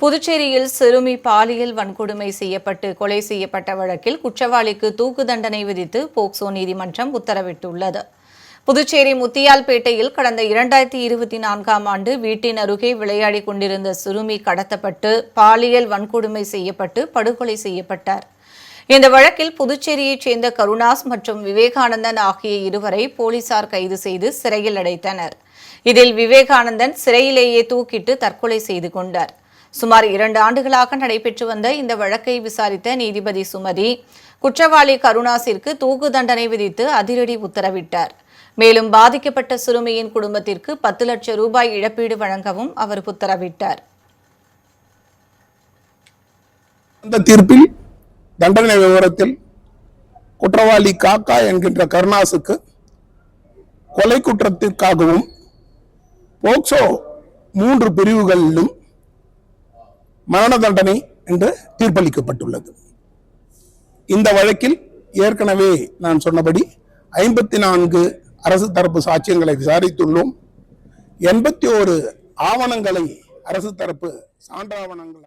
புதுச்சேரியில் சிறுமி பாலியல் வன்கொடுமை செய்யப்பட்டு கொலை செய்யப்பட்ட வழக்கில் குற்றவாளிக்கு தூக்கு தண்டனை விதித்து போக்சோ நீதிமன்றம் உத்தரவிட்டுள்ளது. புதுச்சேரி முத்தியால்பேட்டையில் கடந்த 2024ஆம் ஆண்டு வீட்டின் அருகே விளையாடிக் கொண்டிருந்த சிறுமி கடத்தப்பட்டு பாலியல் வன்கொடுமை செய்யப்பட்டு படுகொலை செய்யப்பட்டார். இந்த வழக்கில் புதுச்சேரியைச் சேர்ந்த கருணாஸ் மற்றும் விவேகானந்தன் ஆகிய இருவரை போலீசார் கைது செய்து சிறையில் அடைத்தனர். இதில் விவேகானந்தன் சிறையிலேயே தூக்கிட்டு தற்கொலை செய்து கொண்டார். சுமார் 2 ஆண்டுகளாக நடைபெற்று வந்த இந்த வழக்கை விசாரித்த நீதிபதி சுமதி குற்றவாளி கருணாசிற்கு தூக்கு தண்டனை விதித்து அதிரடி உத்தரவிட்டார். மேலும் பாதிக்கப்பட்ட சிறுமியின் குடும்பத்திற்கு 10 லட்சம் ரூபாய் இழப்பீடு வழங்கவும் அவர் உத்தரவிட்டார். அந்த தீர்ப்பில் தண்டனை விவரத்தில் குற்றவாளி காக்கா என்கின்ற கருணாசுக்கு கொலை குற்றத்திற்காகவும் போக்சோ 3 பிரிவுகளிலும் மரண தண்டனை என்று தீர்ப்பளிக்கப்பட்டுள்ளது. இந்த வழக்கில் ஏற்கனவே நான் சொன்னபடி 54 அரசு தரப்பு சாட்சியங்களை விசாரித்துள்ளோம். 81 ஆவணங்களை அரசு தரப்பு சான்றாவணங்கள்